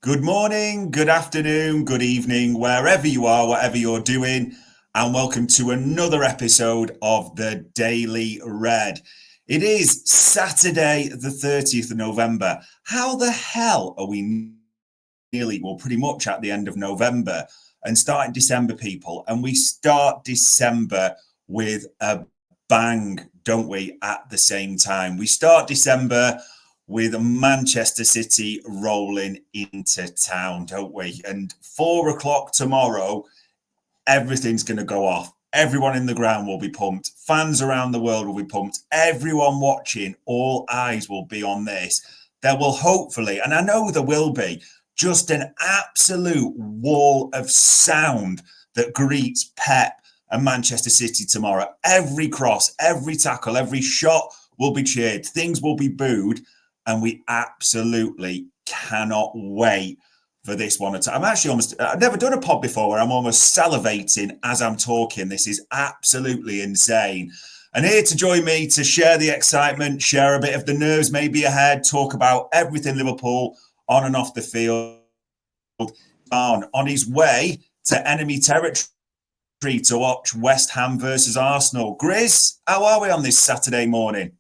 Good morning, good afternoon, good evening, wherever you are, whatever you're doing, and welcome to another episode of the Daily Red. It is Saturday, the 30th of November. How the hell are we pretty much at the end of November and starting December, people? And we start December with a bang, don't we, at the same time? We start December with Manchester City rolling into town, don't we? And 4 o'clock tomorrow, everything's going to go off. Everyone in the ground will be pumped. Fans around the world will be pumped. Everyone watching, all eyes will be on this. There will hopefully, and I know there will be, just an absolute wall of sound that greets Pep and Manchester City tomorrow. Every cross, every tackle, every shot will be cheered. Things will be booed. And we absolutely cannot wait for this one. I've never done a pod before where I'm almost salivating as I'm talking. This is absolutely insane. And here to join me to share the excitement, share a bit of the nerves maybe ahead, talk about everything Liverpool on and off the field, on his way to enemy territory to watch West Ham versus Arsenal. Grizz, how are we on this Saturday morning?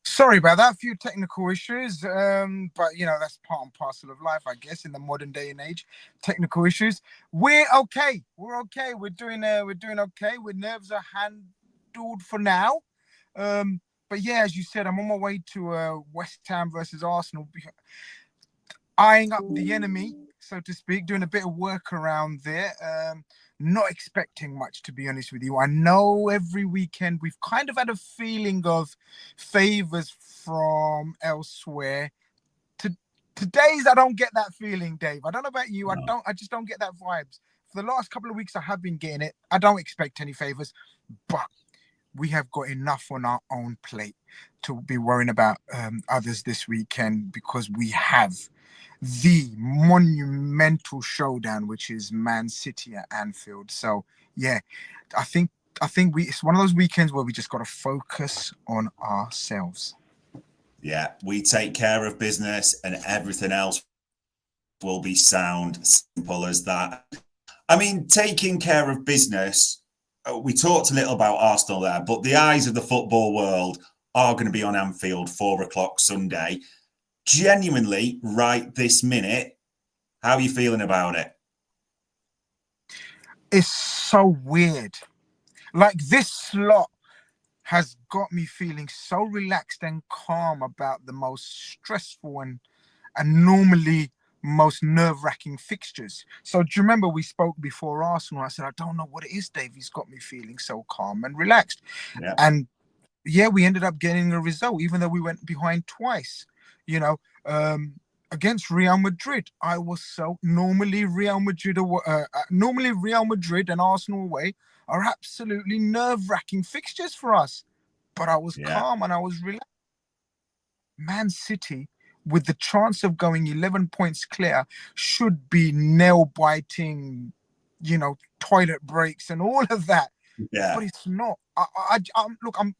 Sorry about that. A few technical issues, but that's part and parcel of life, I guess, in the modern day and age. Technical issues. We're okay. We're okay. We're doing okay. Our nerves are handled for now. But yeah, as you said, I'm on my way to West Ham versus Arsenal, eyeing up the enemy, so to speak, doing a bit of work around there. Not expecting much, to be honest with you. I know every weekend we've kind of had a feeling of favours from elsewhere. Today's I don't get that feeling, Dave. I don't know about you. No. I just don't get that vibes. For the last couple of weeks I have been getting it. I don't expect any favours, but we have got enough on our own plate to be worrying about others this weekend, because we have the monumental showdown, which is Man City at Anfield. So yeah, I think it's one of those weekends where we just got to focus on ourselves. Yeah, we take care of business and everything else will be sound. Simple as that. I mean, taking care of business, we talked a little about Arsenal there, but the eyes of the football world are going to be on Anfield 4 o'clock Sunday. Genuinely, right this minute, how are you feeling about it? It's so weird. Like, this slot has got me feeling so relaxed and calm about the most stressful and normally most nerve-wracking fixtures. So do you remember we spoke before Arsenal? I said, I don't know what it is, Dave. He's got me feeling so calm and relaxed. Yeah. And yeah, we ended up getting a result, even though we went behind twice. Against Real Madrid, I was so normally Real Madrid and Arsenal away are absolutely nerve-wracking fixtures for us. But I was calm and I was relaxed. Man City, with the chance of going 11 points clear, should be nail-biting, toilet breaks and all of that. Yeah. But it's not.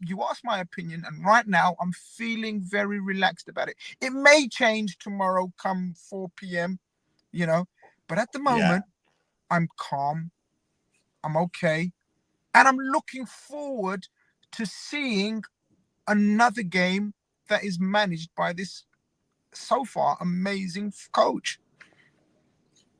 You asked my opinion, and right now I'm feeling very relaxed about it. It may change tomorrow come 4 p.m., but at the moment, I'm calm. I'm okay. And I'm looking forward to seeing another game that is managed by this so far amazing coach.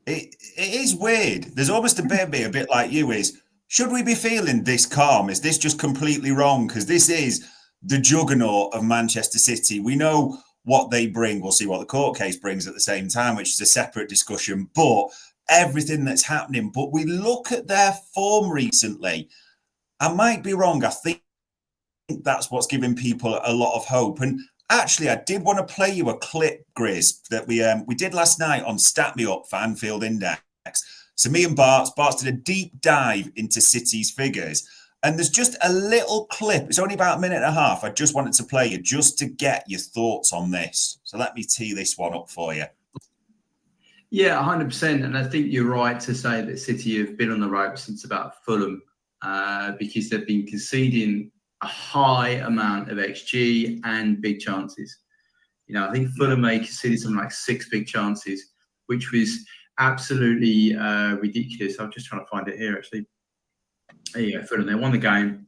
It is weird. There's almost a bit like you is, should we be feeling this calm? Is this just completely wrong? Because this is the juggernaut of Manchester City. We know what they bring. We'll see what the court case brings at the same time, which is a separate discussion. But everything that's happening. But we look at their form recently. I might be wrong. I think that's what's giving people a lot of hope. And actually, I did want to play you a clip, Grizz, that we did last night on Stat Me Up for Anfield Index. So me and Bart's did a deep dive into City's figures. And there's just a little clip. It's only about a minute and a half. I just wanted to play you just to get your thoughts on this. So let me tee this one up for you. Yeah, 100%. And I think you're right to say that City have been on the rope since about Fulham because they've been conceding a high amount of XG and big chances. I think Fulham may conceded something like 6 big chances. which was absolutely ridiculous. I'm just trying to find it here, actually. There you go, Fulham. They won the game,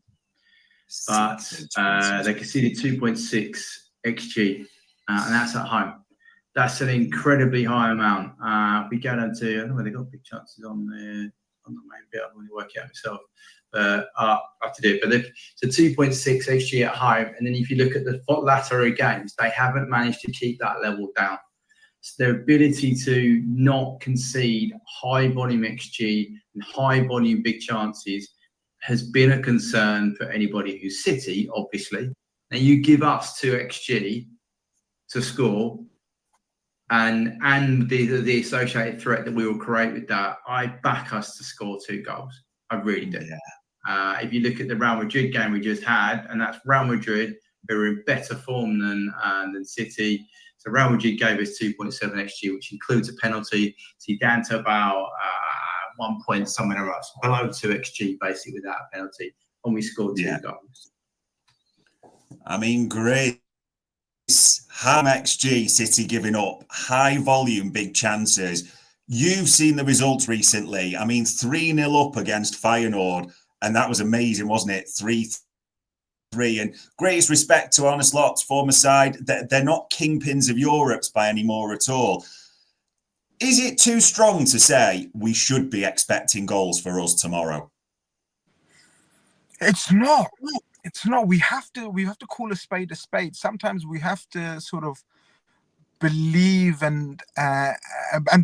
but they conceded 2.6 XG, and that's at home. That's an incredibly high amount. We go down to, I don't know where they got big chances on the main bit. I'm going to work it out myself. I have to do it. But so 2.6 XG at home, and then if you look at the latter games, they haven't managed to keep that level down. So their ability to not concede high volume XG and high volume big chances has been a concern for anybody who's City, obviously. Now you give us 2 XG to score, and the associated threat that we will create with that, I back us to score 2 goals. I really do. Yeah. If you look at the Real Madrid game we just had, and that's Real Madrid, who are in better form than City. So Real Madrid gave us 2.7 XG, which includes a penalty. So you're down to about 1 point somewhere else, below 2 XG, basically, without a penalty, and we scored 2 goals. I mean, great. High XG, City giving up, high volume, big chances. You've seen the results recently. I mean, 3-0 up against Feyenoord, and that was amazing, wasn't it? 3-3. And greatest respect to Arne Slot's former side. They're not kingpins of Europe's by any more at all. Is it too strong to say we should be expecting goals for us tomorrow? It's not. It's not. We have to call a spade a spade. Sometimes we have to sort of believe and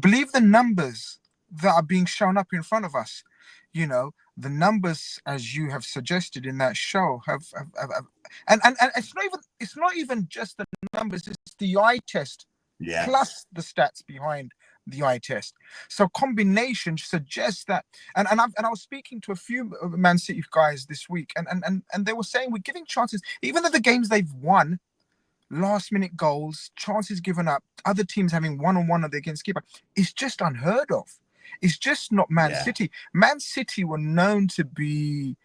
believe the numbers that are being shown up in front of us. You know, the numbers, as you have suggested in that show, have and it's not even just the numbers. It's the eye test plus the stats behind the eye test. So combination suggests that, and I was speaking to a few Man City guys this week, and they were saying we're giving chances, even though the games they've won, last minute goals, chances given up, other teams having 1-on-1 against keeper, it's just unheard of. It's just not Man City. Man City were known to be,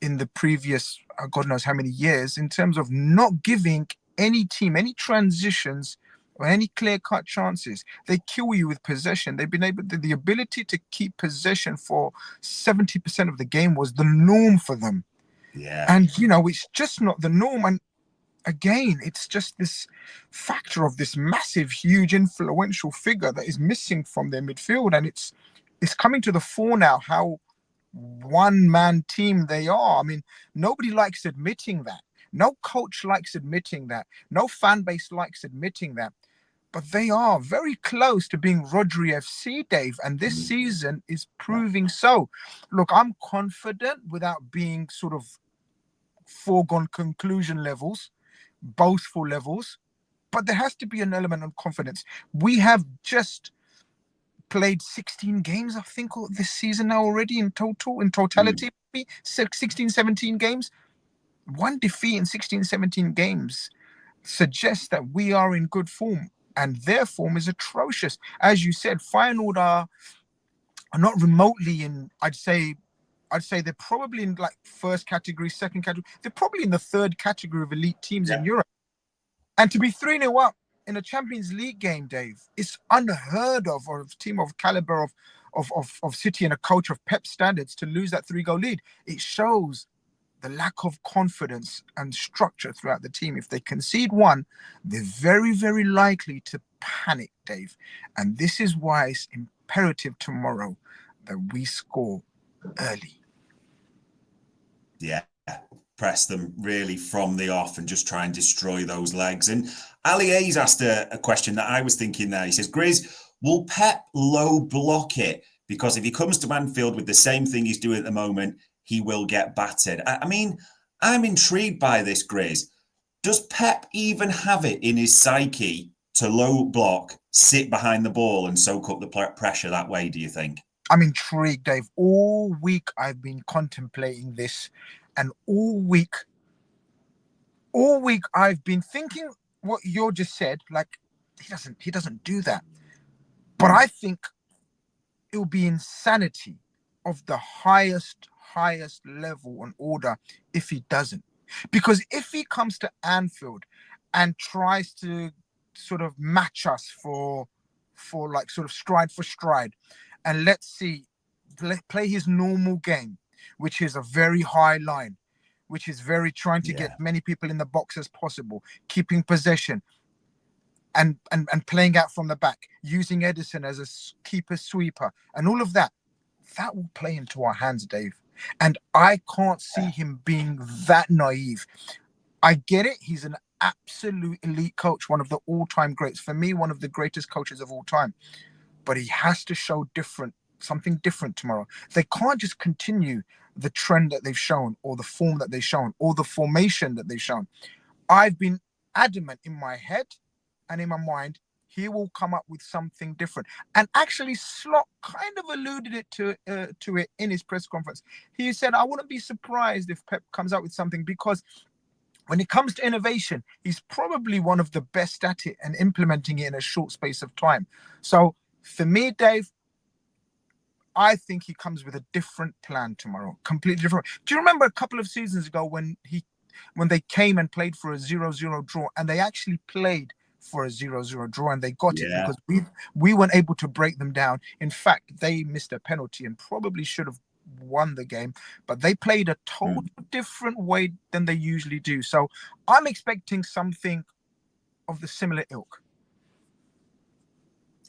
in the previous God knows how many years, in terms of not giving any team any transitions or any clear-cut chances. They kill you with possession. They've been able to, the ability to keep possession for 70% of the game was the norm for them. Yeah. And, you know, it's just not the norm. And again, it's just this factor of this massive, huge, influential figure that is missing from their midfield. And it's coming to the fore now how one-man team they are. I mean, nobody likes admitting that. No coach likes admitting that. No fan base likes admitting that. But they are very close to being Rodri FC, Dave. And this season is proving so. Look, I'm confident without being sort of foregone conclusion levels, boastful levels. But there has to be an element of confidence. We have just played 16 games, I think, this season now already in totality, 16, 17 games. One defeat in 16, 17 games suggests that we are in good form, and their form is atrocious. As you said, Feyenoord are not remotely in, I'd say they're probably in like first category, second category. They're probably in the third category of elite teams in Europe. And to be 3-0 up in a Champions League game, Dave, it's unheard of for a team of caliber of City and a coach of Pep standards to lose that 3-goal lead. It shows the lack of confidence and structure throughout the team. If they concede one, they're very, very likely to panic, Dave. And this is why it's imperative tomorrow that we score early. Yeah. Press them really from the off and just try and destroy those legs. And Ali A's asked a question that I was thinking there. He says, Grizz, will Pep low block it? Because if he comes to Anfield with the same thing he's doing at the moment, he will get battered. I mean, I'm intrigued by this, Grizz. Does Pep even have it in his psyche to low block, sit behind the ball and soak up the pressure that way, do you think? I'm intrigued, Dave. All week I've been contemplating this. And all week I've been thinking what you just said, like he doesn't do that. But I think it will be insanity of the highest level and order if he doesn't. Because if he comes to Anfield and tries to sort of match us for like sort of stride for stride, and let's see, play his normal game, which is a very high line, which is very trying to get many people in the box as possible, keeping possession, and playing out from the back, using Edison as a keeper sweeper, and all of that will play into our hands, Dave. And I can't see him being that naive. I get it. He's an absolute elite coach, one of the all-time greats. For me, one of the greatest coaches of all time. But he has to show something different tomorrow. They can't just continue the trend that they've shown, or the form that they've shown, or the formation that they've shown. I've been adamant in my head and in my mind, he will come up with something different. And actually, Slot kind of alluded to it in his press conference. He said, I wouldn't be surprised if Pep comes out with something, because when it comes to innovation, he's probably one of the best at it and implementing it in a short space of time. So for me, Dave, I think he comes with a different plan tomorrow, completely different. Do you remember a couple of seasons ago when they came and played for a 0-0 draw, and they actually played for a 0-0 draw, and they got it because we weren't able to break them down. In fact, they missed a penalty and probably should have won the game, but they played a total different way than they usually do. So I'm expecting something of the similar ilk.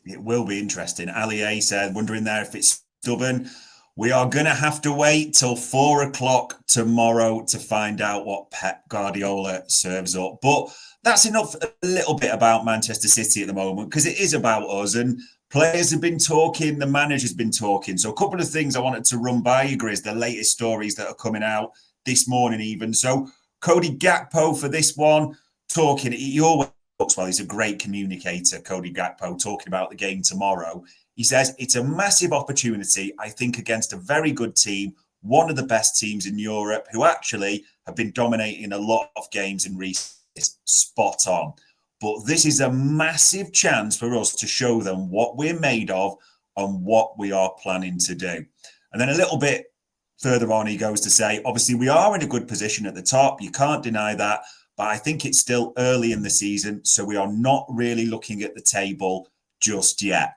It will be interesting. Ali A said, wondering there if it's stubborn. We are going to have to wait till 4:00 tomorrow to find out what Pep Guardiola serves up. But that's enough a little bit about Manchester City at the moment, because it is about us, and players have been talking, the manager's been talking. So a couple of things I wanted to run by you, Grizz, the latest stories that are coming out this morning even. So Cody Gakpo for this one, talking, he always looks well, he's a great communicator, Cody Gakpo, talking about the game tomorrow. He says, it's a massive opportunity, I think, against a very good team, one of the best teams in Europe, who actually have been dominating a lot of games in recent years. Spot on. But this is a massive chance for us to show them what we're made of and what we are planning to do. And then a little bit further on, he goes to say, obviously, we are in a good position at the top. You can't deny that. But I think it's still early in the season, so we are not really looking at the table just yet.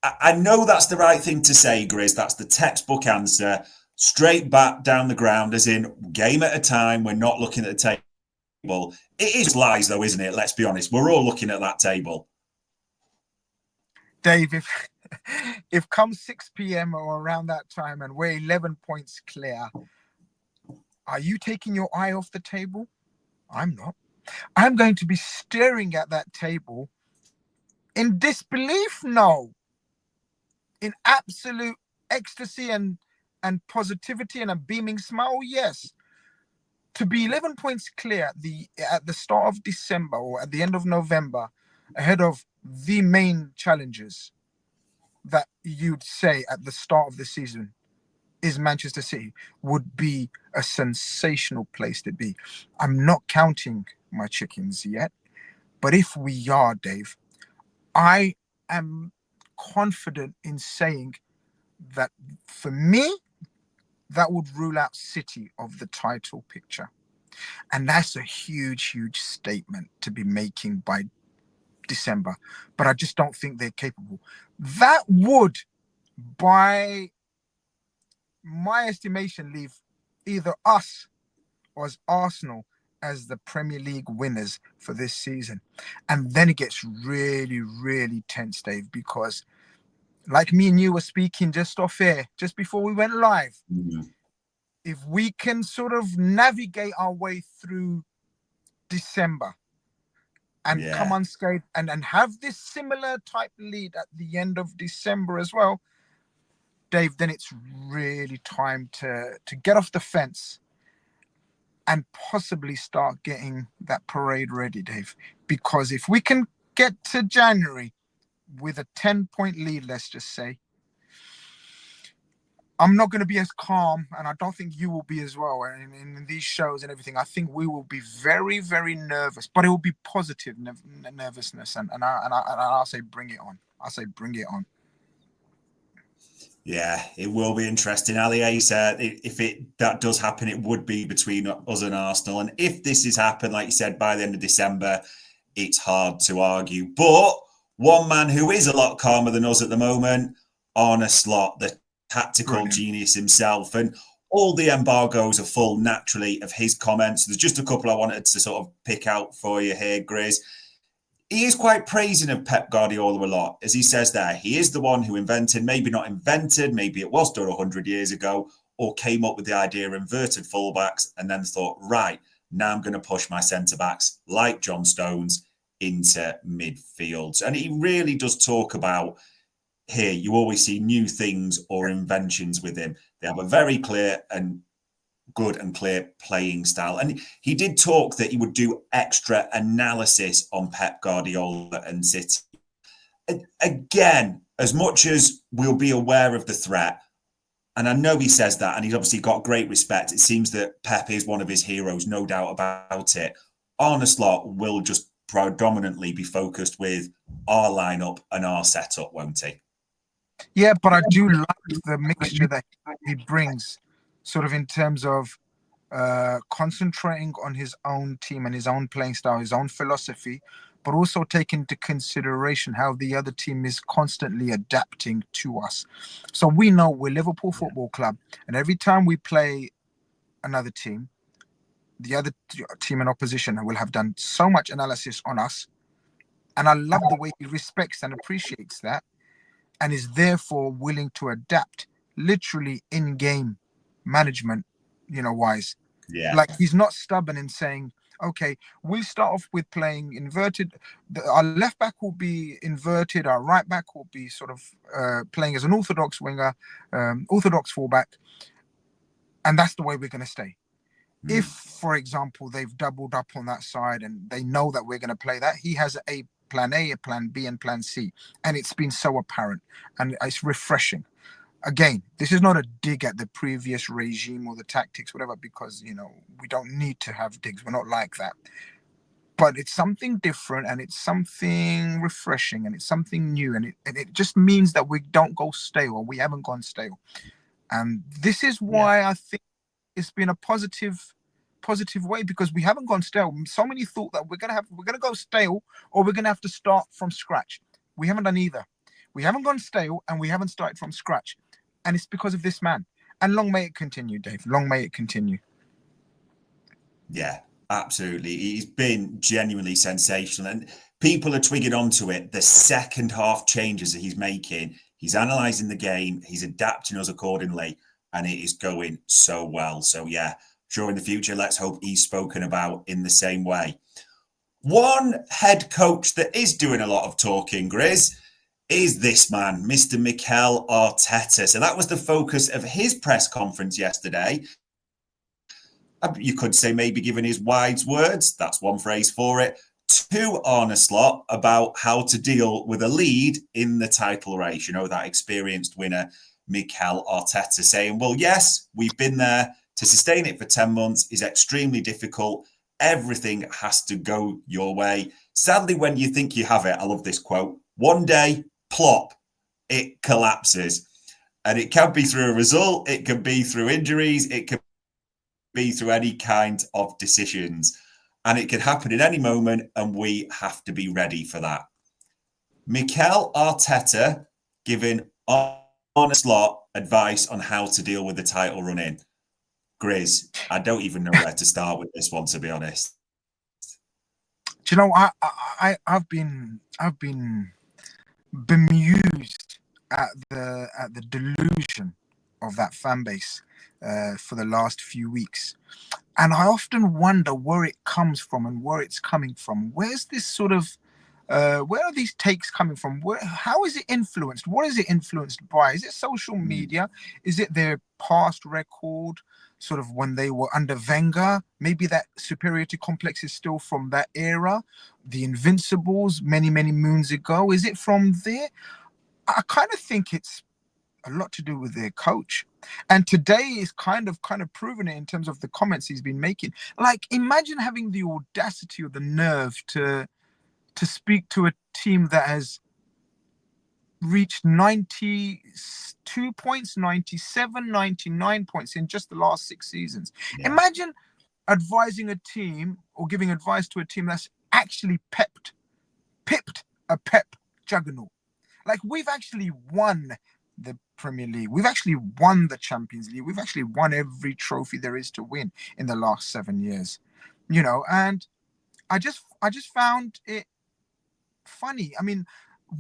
I know that's the right thing to say, Grizz. That's the textbook answer. Straight back down the ground, as in game at a time. We're not looking at the table. It is lies, though, isn't it? Let's be honest. We're all looking at that table. Dave, if come 6 p.m. or around that time and we're 11 points clear, are you taking your eye off the table? I'm not. I'm going to be staring at that table in disbelief, no. In absolute ecstasy and positivity and a beaming smile, yes. To be 11 points clear at the start of December or at the end of November, ahead of the main challenges that you'd say at the start of the season is Manchester City, would be a sensational place to be. I'm not counting my chickens yet, but if we are, Dave, I am confident in saying that for me, that would rule out City of the title picture. And that's a huge, huge statement to be making by December. But I just don't think they're capable. That would, by my estimation, leave either us or as Arsenal as the Premier League winners for this season. And then it gets really, really tense, Dave, because like me and you were speaking just off air, just before we went live, if we can sort of navigate our way through December and come unscathed and have this similar type lead at the end of December as well, Dave, then it's really time to get off the fence and possibly start getting that parade ready, Dave. Because if we can get to January with a 10-point lead, let's just say, I'm not going to be as calm, and I don't think you will be as well in these shows and everything. I think we will be very, very nervous, but it will be positive nervousness. And I'll say bring it on. I'll say bring it on. Yeah, it will be interesting. Ali said if that does happen, it would be between us and Arsenal. And if this has happened, like you said, by the end of December, it's hard to argue. But One man who is a lot calmer than us at the moment, Arne Slot, the tactical genius himself. And all the embargoes are full, naturally, of his comments. There's just a couple I wanted to sort of pick out for you here, Grizz. He is quite praising of Pep Guardiola a lot. As he says there, he is the one who invented, maybe not invented, maybe it was done 100 years ago, or came up with the idea of inverted fullbacks and then thought, right, now I'm going to push my centre-backs like John Stones into midfield. And he really does talk about, here, you always see new things or inventions with him. They have a very clear and good and clear playing style. And he did talk that he would do extra analysis on Pep Guardiola and City. Again, as much as we'll be aware of the threat, and I know he says that, and he's obviously got great respect. It seems that Pep is one of his heroes, no doubt about it. Arne Slot will just predominantly be focused with our lineup and our setup, won't he? Yeah, but I do like the mixture that he brings, sort of in terms of concentrating on his own team and his own playing style, his own philosophy, but also taking into consideration how the other team is constantly adapting to us. So we know we're Liverpool Football Club, and every time we play another team, the other team in opposition will have done so much analysis on us. And I love the way he respects and appreciates that, and is therefore willing to adapt literally in-game management, wise. Yeah. Like, he's not stubborn in saying, okay, we'll start off with playing inverted. Our left back will be inverted. Our right back will be sort of playing as an orthodox winger, orthodox fullback. And that's the way we're going to stay. If, for example, they've doubled up on that side and they know that we're going to play that, he has a plan A, a plan B, and plan C. And it's been so apparent and it's refreshing. Again, this is not a dig at the previous regime or the tactics, whatever, because, we don't need to have digs. We're not like that. But it's something different and it's something refreshing and it's something new. And it just means that we don't go stale, or we haven't gone stale. And this is why I think it's been a positive way, because we haven't gone stale. So many thought that we're gonna go stale, or we're gonna have to start from scratch. We haven't done either. We haven't gone stale and we haven't started from scratch. And it's because of this man. And long may it continue, Dave. Long may it continue. Yeah, absolutely. He's been genuinely sensational. And people are twigging onto it. The second half changes that he's making, he's analysing the game, he's adapting us accordingly, and it is going so well. So, yeah, sure, in the future, let's hope he's spoken about in the same way. One head coach that is doing a lot of talking, Grizz, is this man, Mr. Mikel Arteta. So that was the focus of his press conference yesterday. You could say maybe giving his wise words, that's one phrase for it, to Arne Slot about how to deal with a lead in the title race. That experienced winner, Mikel Arteta, saying, well, yes, we've been there. To sustain it for 10 months is extremely difficult. Everything has to go your way. Sadly, when you think you have it, I love this quote, one day, plop, it collapses. And it can be through a result, it can be through injuries, it can be through any kind of decisions. And it can happen in any moment, and we have to be ready for that. Mikel Arteta giving Arne Slot advice on how to deal with the title run-in. Grizz, I don't even know where to start with this one, to be honest. Do you know, I've been bemused at the delusion of that fan base for the last few weeks, and I often wonder where it comes from and where it's coming from. Where's this sort of where are these takes coming from? How is it influenced? What is it influenced by? Is it social media? Is it their past record, sort of when they were under Wenger? Maybe that superiority complex is still from that era, the Invincibles many moons ago. Is it from there? I kind of think it's a lot to do with their coach. And today is kind of proven it in terms of the comments he's been making. Like, imagine having the audacity or the nerve to speak to a team that has reached 92 points, 97, 99 points in just the last 6 seasons. Yeah. Imagine advising a team or giving advice to a team that's actually pipped a Pep juggernaut. Like, we've actually won the Premier League. We've actually won the Champions League. We've actually won every trophy there is to win in the last 7 years. And I just found it funny. I mean,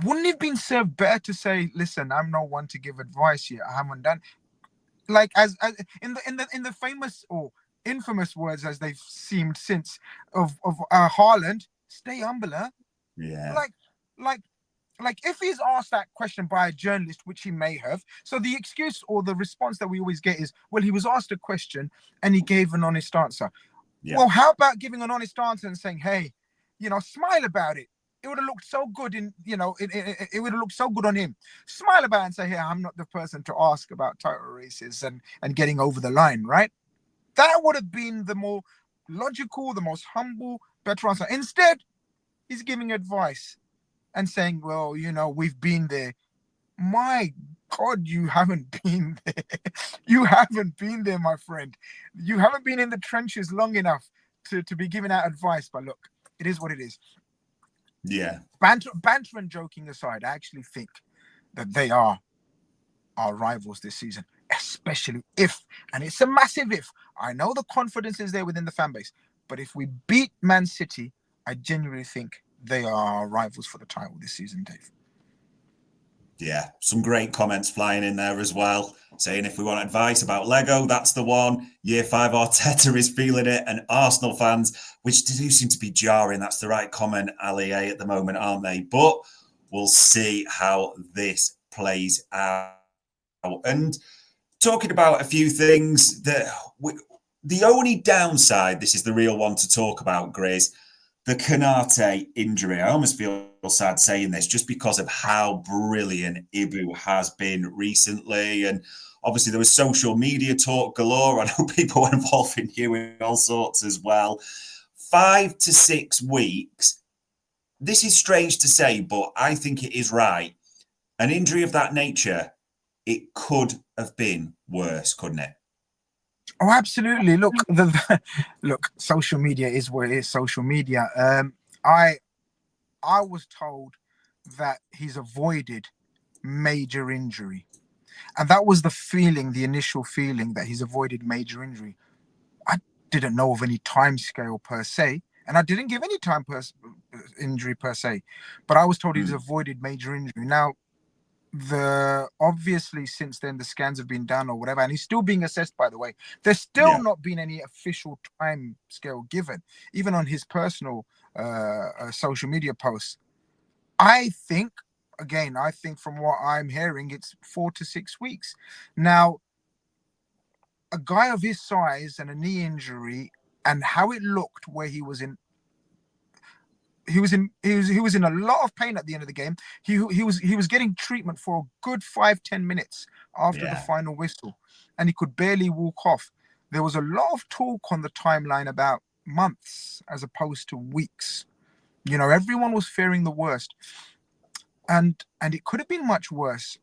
wouldn't it have been served better to say, listen, I'm no one to give advice here. I haven't done, like, as in the famous or infamous words as they've seemed since of Haaland, stay humble, huh? Yeah. Like if he's asked that question by a journalist, which he may have, so the excuse or the response that we always get is, well, he was asked a question and he gave an honest answer. Yeah. Well, how about giving an honest answer and saying, hey, smile about it. It would have looked so good it would have looked so good on him. Smile about it and say, hey, I'm not the person to ask about title races and getting over the line, right? That would have been the more logical, the most humble, better answer. Instead, he's giving advice and saying, well, we've been there. My God, you haven't been there. You haven't been there, my friend. You haven't been in the trenches long enough to be giving out advice. But look, it is what it is. Yeah. Banter and joking aside, I actually think that they are our rivals this season, especially if, and it's a massive if, I know the confidence is there within the fan base, but if we beat Man City, I genuinely think they are our rivals for the title this season, Dave. Yeah, some great comments flying in there as well, saying if we want advice about Lego, that's the one. Year 5 Arteta is feeling it, and Arsenal fans, which do seem to be jarring. That's the right comment, Ali, at the moment, aren't they? But we'll see how this plays out. And talking about a few things, the only downside, this is the real one to talk about, Grizz, the Konate injury. I almost feel sad saying this just because of how brilliant Ibu has been recently. And obviously there was social media talk galore. I know people were involving you in all sorts as well. 5 to 6 weeks. This is strange to say, but I think it is right. An injury of that nature, it could have been worse, couldn't it? Oh, absolutely. Look, look, social media is what it is. Social media. I was told that he's avoided major injury, and that was the initial feeling that he's avoided major injury. I didn't know of any time scale per se, and I didn't give any injury per se, but I was told he's avoided major injury. Now, obviously since then the scans have been done or whatever, and he's still being assessed, by the way. There's still not been any official time scale given, even on his personal social media posts. I think from what I'm hearing, it's 4 to 6 weeks. Now, a guy of his size and a knee injury, and how it looked where he was in a lot of pain at the end of the game. He was getting treatment for a good 5-10 minutes after the final whistle, and he could barely walk off. There was a lot of talk on the timeline about months as opposed to weeks. Everyone was fearing the worst, and it could have been much worse.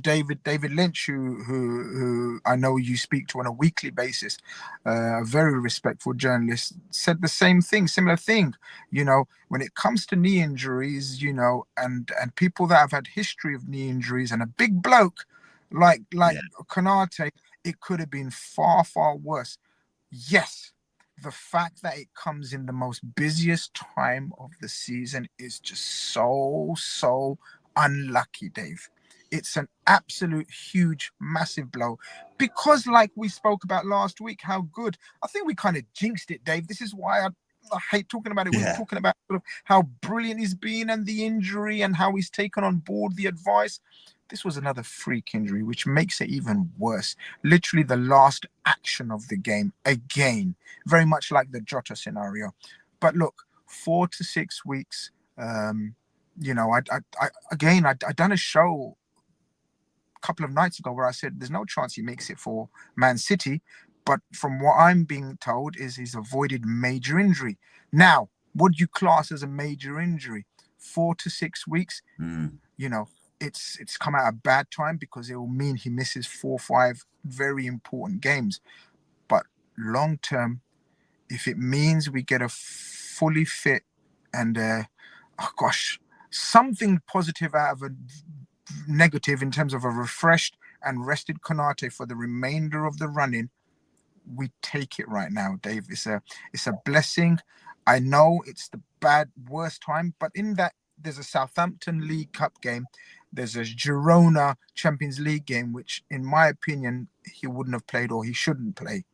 David Lynch, who I know you speak to on a weekly basis, a very respectful journalist, said the similar thing. When it comes to knee injuries, and people that have had history of knee injuries, and a big bloke like Konate, it could have been far, far worse. Yes, the fact that it comes in the most busiest time of the season is just so unlucky, Dave. It's an absolute huge, massive blow, because like we spoke about last week, how good, I think we kind of jinxed it, Dave. This is why I hate talking about it. We were talking about sort of how brilliant he's been and the injury and how he's taken on board the advice. This was another freak injury, which makes it even worse. Literally the last action of the game, again, very much like the Jota scenario. But look, 4 to 6 weeks. I done a show couple of nights ago where I said there's no chance he makes it for Man City, but from what I'm being told is he's avoided major injury. Now, would you class as a major injury? 4 to 6 weeks, it's come at a bad time, because it will mean he misses 4 or 5 very important games. But long term, if it means we get a fully fit and something positive out of a negative in terms of a refreshed and rested Konate for the remainder of the running, we take it right now, Dave. It's a blessing. I know it's the worst time, but in that there's a Southampton League Cup game, there's a Girona Champions League game, which in my opinion he wouldn't have played or he shouldn't play.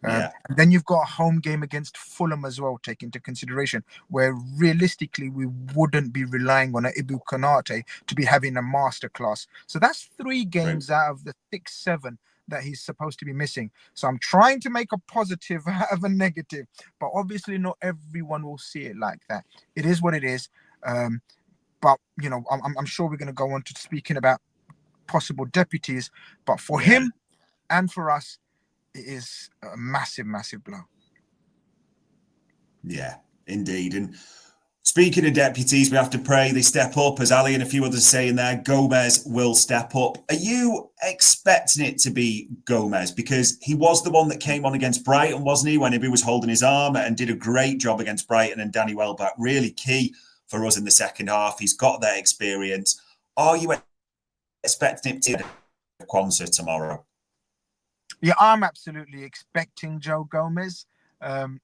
And then you've got a home game against Fulham as well, take into consideration, where realistically we wouldn't be relying on Ibu Konate to be having a masterclass. So that's 3 games out of the 6-7 that he's supposed to be missing. So I'm trying to make a positive out of a negative, but obviously not everyone will see it like that. It is what it is. But I'm sure we're going to go on to speaking about possible deputies. But for him and for us, it is a massive, massive blow. Yeah, indeed. And speaking of deputies, we have to pray they step up. As Ali and a few others say in there, Gomez will step up. Are you expecting it to be Gomez? Because he was the one that came on against Brighton, wasn't he? When Ibu was holding his arm and did a great job against Brighton, and Danny Welbeck, really key for us in the second half. He's got that experience. Are you expecting him to Kwanzaa tomorrow? Yeah, I'm absolutely expecting Joe Gomez,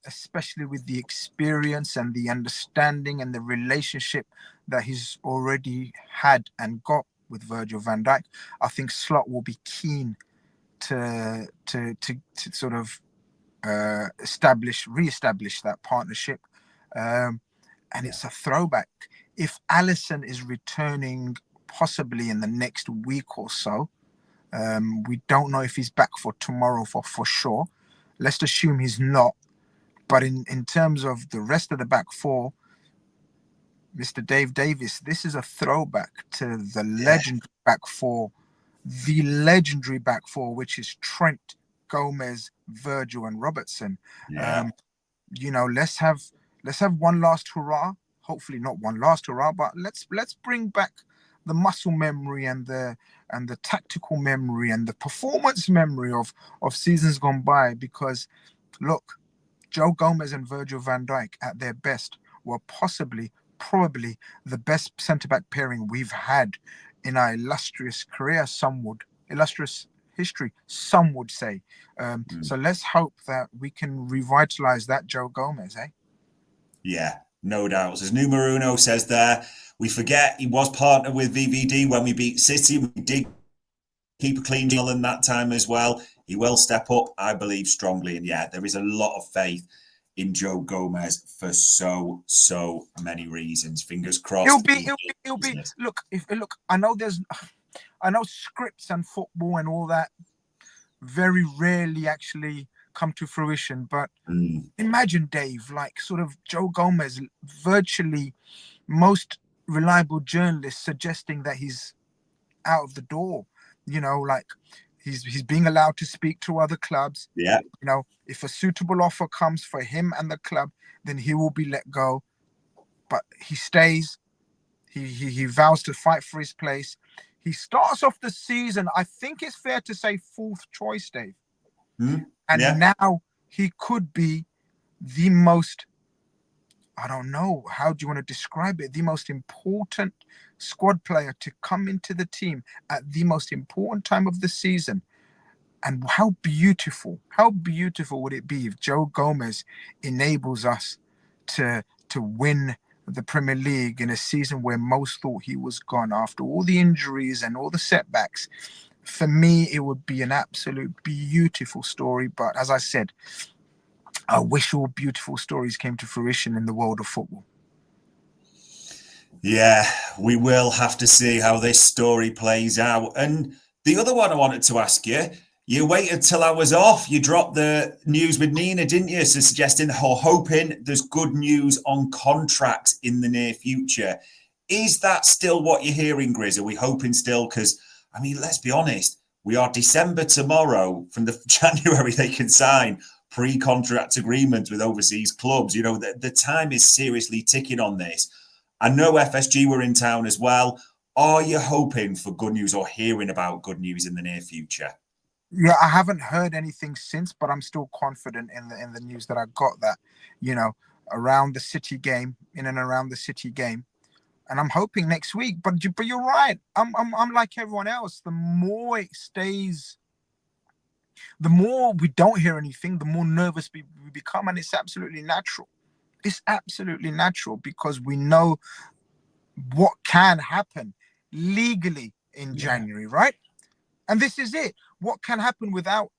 especially with the experience and the understanding and the relationship that he's already had and got with Virgil van Dijk. I think Slot will be keen to sort of re-establish that partnership. And it's a throwback. If Alisson is returning possibly in the next week or so, we don't know if he's back for tomorrow for sure. Let's assume he's not. But in terms of the rest of the back four, Mr. Dave Davis, this is a throwback to the legendary back four, which is Trent, Gomez, Virgil, and Robertson. Yeah. Let's have one last hurrah. Hopefully not one last hurrah, but let's bring back the muscle memory and the tactical memory and the performance memory of seasons gone by. Because look, Joe Gomez and Virgil van Dijk at their best were probably the best centre-back pairing we've had in our illustrious history, some would say. So let's hope that we can revitalize that Joe Gomez, eh? Yeah, no doubt. As Numeruno says there, we forget he was partnered with VVD when we beat City. We did keep a clean deal in that time as well. He will step up, I believe, strongly. And yeah, there is a lot of faith in Joe Gomez for so many reasons. Fingers crossed. He'll be. Look, I know scripts and football and all that very rarely actually come to fruition. But imagine, Dave, like sort of Joe Gomez, virtually most reliable journalists suggesting that he's out of the door. Like he's being allowed to speak to other clubs. Yeah. If a suitable offer comes for him and the club, then he will be let go. But he stays. He vows to fight for his place. He starts off the season, I think it's fair to say, 4th choice, Dave. And now he could be the most, I don't know, how do you want to describe it? The most important squad player to come into the team at the most important time of the season. And how beautiful would it be if Joe Gomez enables us to win the Premier League in a season where most thought he was gone after all the injuries and all the setbacks? For me, it would be an absolute beautiful story. But as I said, I wish all beautiful stories came to fruition in the world of football. Yeah, we will have to see how this story plays out. And the other one I wanted to ask you, you waited till I was off. You dropped the news with Nina, didn't you? So suggesting or hoping there's good news on contracts in the near future. Is that still what you're hearing, Grizz? Are we hoping still? Because, I mean, let's be honest. We are December tomorrow. From the January, they can sign pre-contract agreements with overseas clubs. The time is seriously ticking on this. I know FSG were in town as well. Are you hoping for good news or hearing about good news in the near future? Yeah, I haven't heard anything since, but I'm still confident in the news that I got that, around the City game, in and around the City game, And I'm hoping next week. But you're right. I'm like everyone else. The more it stays, the more we don't hear anything, the more nervous we become, and it's absolutely natural. It's absolutely natural because we know what can happen legally in January, right? And this is it. What can happen without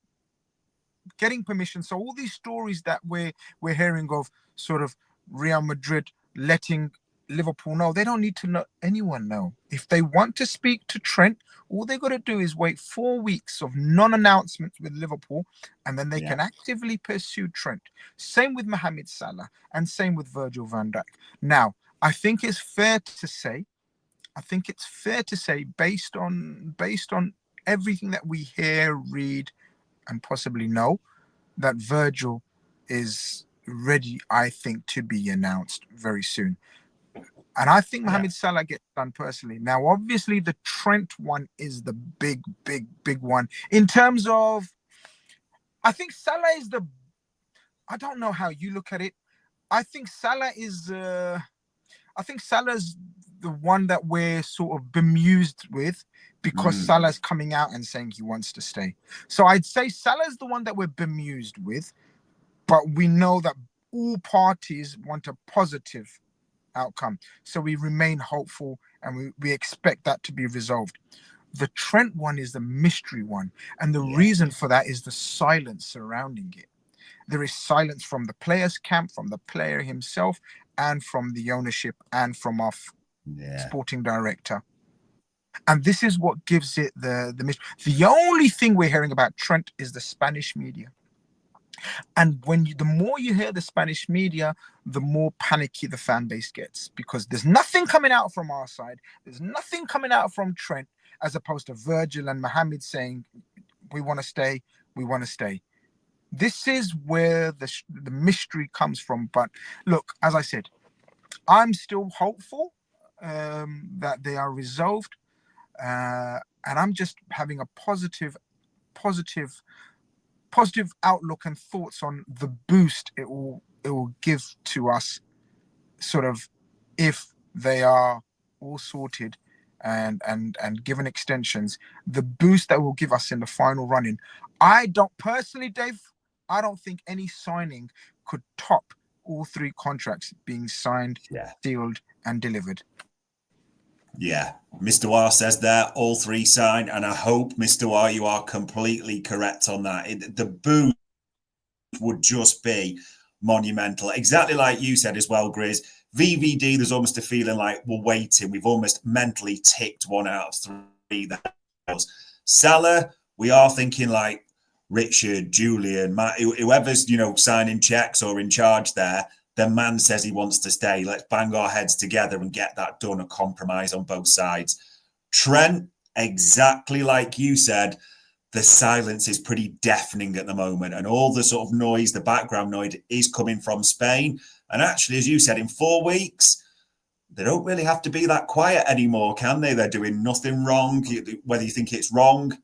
getting permission? So all these stories that we're hearing of, sort of Real Madrid letting Liverpool know, they don't need to let anyone know. If they want to speak to Trent, all they got to do is wait 4 weeks of non-announcements with Liverpool, and then they can actively pursue Trent. Same with Mohamed Salah, and same with Virgil van Dijk. Now, I think it's fair to say, based on everything that we hear, read, and possibly know, that Virgil is ready, I think, to be announced very soon. And I think Mohamed Salah gets done personally. Now, obviously, the Trent one is the big one. In terms of, I think Salah is I don't know how you look at it. I think Salah's the one that we're sort of bemused with, because Salah's coming out and saying he wants to stay. So I'd say Salah's the one that we're bemused with, but we know that all parties want a positive outcome. So we remain hopeful, and we expect that to be resolved. The Trent one is the mystery one. And the reason for that is the silence surrounding it. There is silence from the players' camp, from the player himself, and from the ownership, and from our sporting director. And this is what gives it the mystery. The only thing we're hearing about Trent is the Spanish media. And the more you hear the Spanish media, the more panicky the fan base gets, because there's nothing coming out from our side. There's nothing coming out from Trent, as opposed to Virgil and Mohamed saying, we want to stay, we want to stay. This is where the mystery comes from. But look, as I said, I'm still hopeful that they are resolved. And I'm just having a positive outlook and thoughts on the boost it will give to us, sort of, if they are all sorted and given extensions, the boost that will give us in the final running. I don't personally, Dave, I don't think any signing could top all 3 contracts being signed, sealed, and delivered. Yeah, Mr. War says there, all 3 signed, and I hope, Mr. War, you are completely correct on that. The boost would just be monumental. Exactly like you said as well, Grizz. VVD, there's almost a feeling like we're waiting. We've almost mentally ticked 1 out of 3. Salah, we are thinking like Richard, Julian, Matt, whoever's, signing checks or in charge there. The man says he wants to stay. Let's bang our heads together and get that done, a compromise on both sides. Trent, exactly like you said, the silence is pretty deafening at the moment, and all the sort of noise, the background noise, is coming from Spain. And actually, as you said, in 4 weeks, they don't really have to be that quiet anymore, can they? They're doing nothing wrong. Whether you think it's wrong,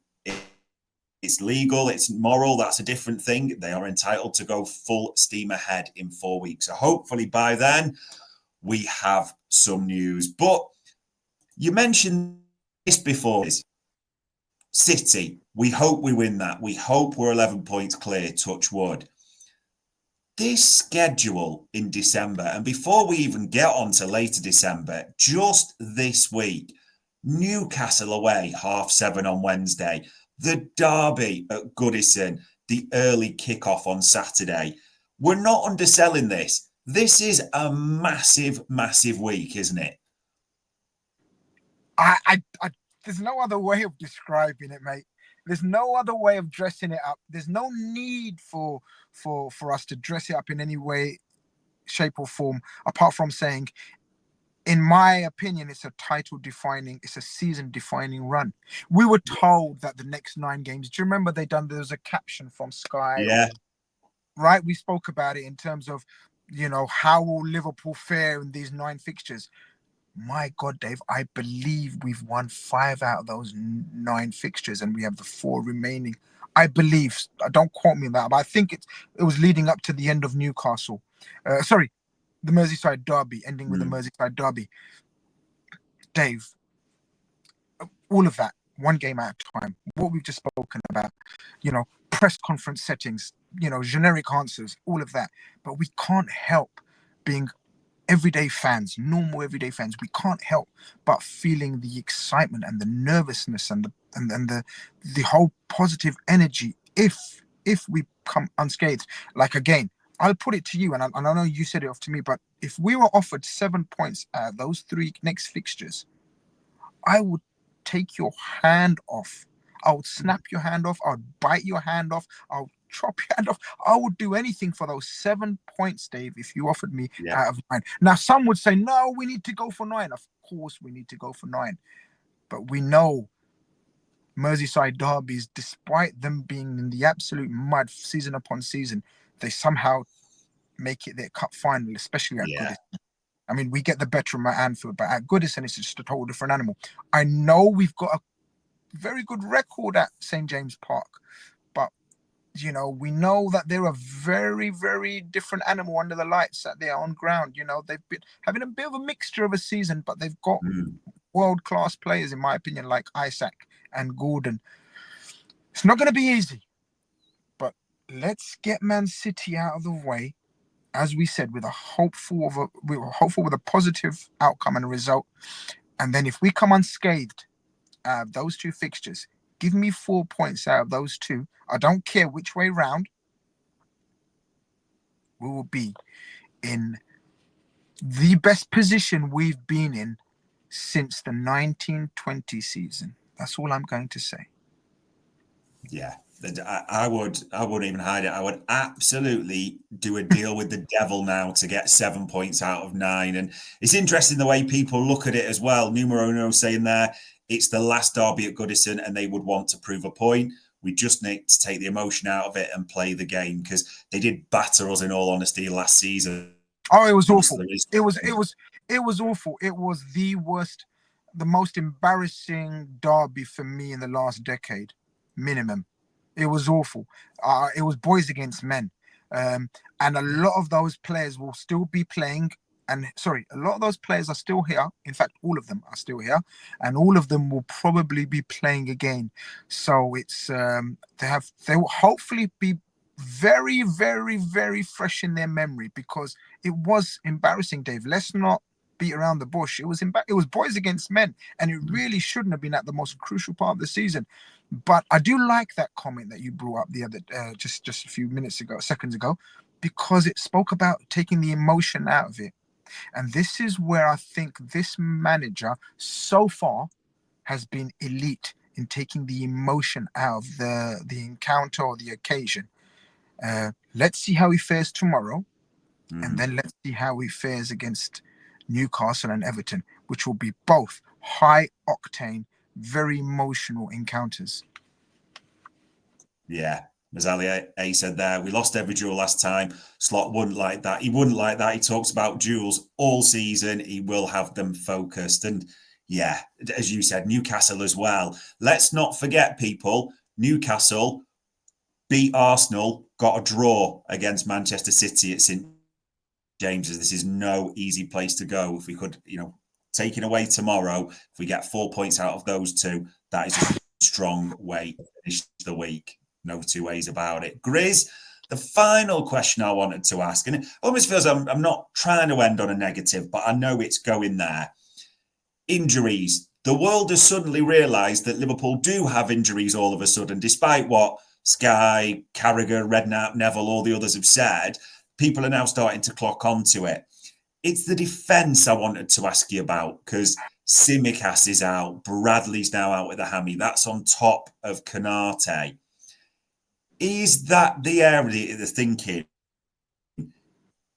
it's legal, it's moral, that's a different thing. They are entitled to go full steam ahead in 4 weeks. So hopefully by then we have some news. But you mentioned this before. City, we hope we win that. We hope we're 11 points clear, touch wood. This schedule in December, and before we even get on to later December, just this week, Newcastle away, 7:30 on Wednesday. The derby at Goodison, the early kickoff on Saturday. We're not underselling this. This is a massive, massive week, isn't it? There's no other way of describing it, mate. There's no other way of dressing it up. There's no need for us to dress it up in any way, shape, or form, apart from saying, in my opinion, it's a it's a season-defining run. We were told that the next 9 games, do you remember there was a caption from Sky? Yeah. Right? We spoke about it in terms of, how will Liverpool fare in these 9 fixtures? My God, Dave, I believe we've won 5 out of those 9 fixtures, and we have the 4 remaining. I believe, don't quote me on that, but I think it was leading up to the end of Newcastle. The Merseyside derby, ending with the Merseyside derby. Dave, all of that, one game at a time, what we've just spoken about, press conference settings, generic answers, all of that. But we can't help being everyday fans, normal everyday fans. We can't help but feeling the excitement and the nervousness and the whole positive energy if we come unscathed. Like, again, I'll put it to you, and I know you said it off to me, but if we were offered 7 points out of those 3 next fixtures, I would take your hand off. I would snap your hand off. I would bite your hand off. I would chop your hand off. I would do anything for those 7 points, Dave, if you offered me out of 9. Now, some would say, no, we need to go for 9. Of course, we need to go for 9. But we know Merseyside derbies, despite them being in the absolute mud season upon season, they somehow make it their cup final, especially at Goodison. I mean, we get the better of them at Anfield, but at Goodison, it's just a total different animal. I know we've got a very good record at St. James Park, but, we know that they're a very, very different animal under the lights at their own ground. They've been having a bit of a mixture of a season, but they've got world-class players, in my opinion, like Isaac and Gordon. It's not going to be easy, but let's get Man City out of the way, as we said, with a hopeful with a positive outcome and a result. And then if we come unscathed out of those 2 fixtures, give me 4 points out of those 2. I don't care which way round. We will be in the best position we've been in since the 1920 season. That's all I'm going to say. Yeah. I wouldn't even hide it. I would absolutely do a deal with the devil now to get 7 points out of 9. And it's interesting the way people look at it as well. Numero uno saying there, it's the last derby at Goodison and they would want to prove a point. We just need to take the emotion out of it and play the game, because they did batter us, in all honesty, last season. Oh, it was awful. It was awful. It was the worst, the most embarrassing derby for me in the last decade, minimum. It was awful. It was boys against men. And a lot of those players will still be playing. A lot of those players are still here. In fact, all of them are still here. And all of them will probably be playing again. So it's they will hopefully be very, very, very fresh in their memory, because it was embarrassing, Dave. Let's not beat around the bush. It was boys against men, and it really shouldn't have been at the most crucial part of the season. But I do like that comment that you brought up the other just a few seconds ago, because it spoke about taking the emotion out of it. And this is where I think this manager so far has been elite in taking the emotion out of the encounter or the occasion. Let's see how he fares tomorrow, and then let's see how he fares against Newcastle and Everton, which will be both high octane, very emotional encounters. Yeah, as Ali A said there, we lost every duel last time. Slot wouldn't like that. He wouldn't like that. He talks about duels all season. He will have them focused. And yeah, as you said, Newcastle as well. Let's not forget, people, Newcastle beat Arsenal, got a draw against Manchester City at St. James's. This is no easy place to go. If we could, taking away tomorrow, if we get 4 points out of those 2, that is a strong way to finish the week. No 2 ways about it. Grizz, the final question I wanted to ask, and it almost feels I'm not trying to end on a negative, but I know it's going there. Injuries. The world has suddenly realised that Liverpool do have injuries all of a sudden, despite what Sky, Carragher, Redknapp, Neville, all the others have said. People are now starting to clock onto it. It's the defence I wanted to ask you about, because Tsimikas is out. Bradley's now out with a hammy. That's on top of Konate. Is that the area they're thinking?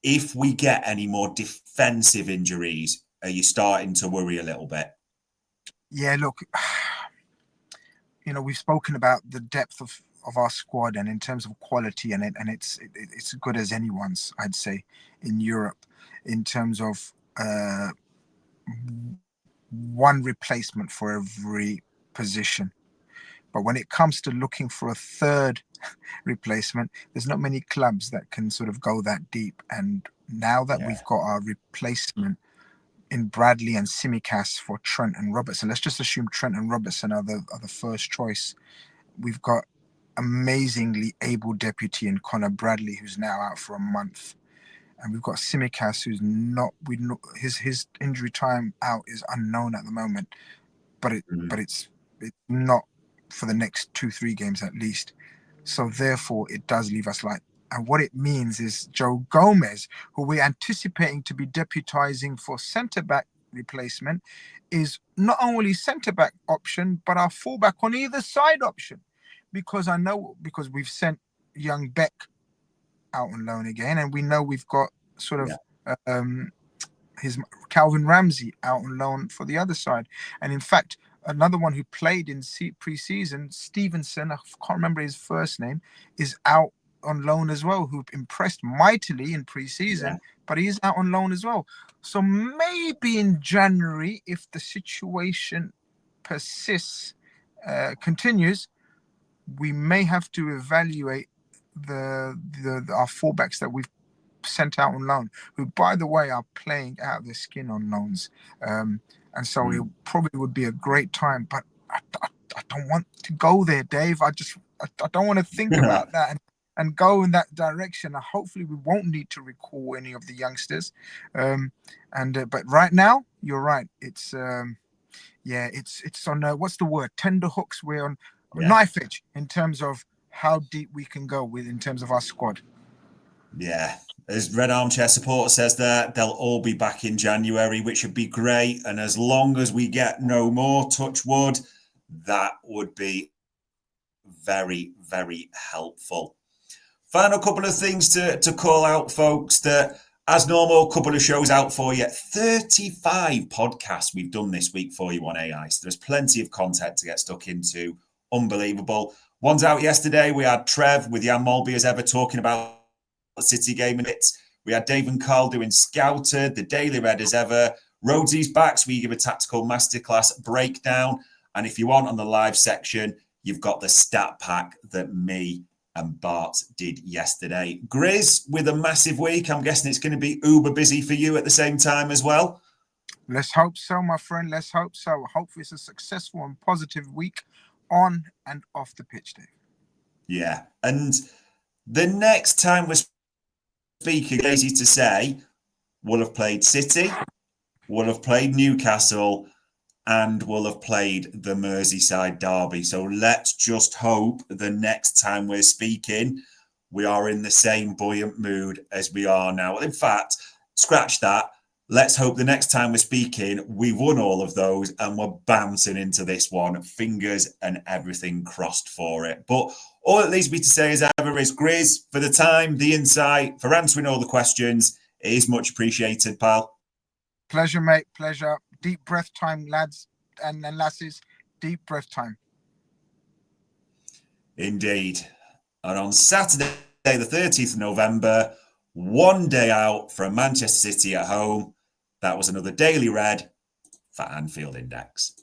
If we get any more defensive injuries, are you starting to worry a little bit? Yeah, look, we've spoken about the depth of our squad, and in terms of quality, and it's as good as anyone's, I'd say, in Europe, in terms of one replacement for every position. But when it comes to looking for a third replacement, there's not many clubs that can sort of go that deep. And now that we've got our replacement in Bradley and Simicast for Trent and Robertson. Let's just assume Trent and Robertson are the first choice. We've got amazingly able deputy in Connor Bradley, who's now out for a month. And we've got Simicast, who's not. His injury time out is unknown at the moment, but it's not for the next 2-3 games at least. So therefore, it does leave us light. And what it means is Joe Gomez, who we're anticipating to be deputizing for centre back replacement, is not only centre back option but our fullback on either side option, because we've sent young Beck out on loan again, and we know we've got sort of his Calvin Ramsey out on loan for the other side. And in fact, another one who played in pre-season, Stevenson, I can't remember his first name, is out on loan as well, who impressed mightily in pre-season, but he's out on loan as well. So maybe in January, if the situation persists, continues, we may have to evaluate our fullbacks that we've sent out on loan, who, by the way, are playing out of their skin on loans. And so it probably would be a great time, but I don't want to go there, Dave. I don't want to think about that and go in that direction. Hopefully we won't need to recall any of the youngsters. But right now, you're right. It's it's on what's the word? Tender hooks. We're on knife edge in terms of how deep we can go in terms of our squad. Yeah, as Red Armchair Supporter says there, they'll all be back in January, which would be great. And as long as we get no more, touch wood, that would be very, very helpful. Final couple of things to call out, folks, that as normal, couple of shows out for you. 35 podcasts we've done this week for you on AI. So there's plenty of content to get stuck into. Unbelievable. One's out yesterday. We had Trev with Jan Molby as ever talking about the City game in it. We had Dave and Carl doing Scouted, the Daily Red as ever. Rhodesy's back, so we give a tactical masterclass breakdown. And if you want on the live section, you've got the stat pack that me and Bart did yesterday. Grizz, with a massive week, I'm guessing it's going to be uber busy for you at the same time as well. Let's hope so, my friend. Let's hope so. Hopefully it's a successful and positive week on and off the pitch, Dave. Yeah. And the next time we're speaking, easy to say, we'll have played City, we'll have played Newcastle, and we'll have played the Merseyside derby. So let's just hope the next time we're speaking, we are in the same buoyant mood as we are now. In fact, scratch that. Let's hope the next time we're speaking, we won all of those and we're bouncing into this one. Fingers and everything crossed for it. But all it leaves me to say as ever is, Grizz, for the time, the insight, for answering all the questions, it is much appreciated, pal. Pleasure, mate. Pleasure. Deep breath time, lads and lasses. Deep breath time. Indeed. And on Saturday, the 30th of November, one day out from Manchester City at home, that was another Daily Red for Anfield Index.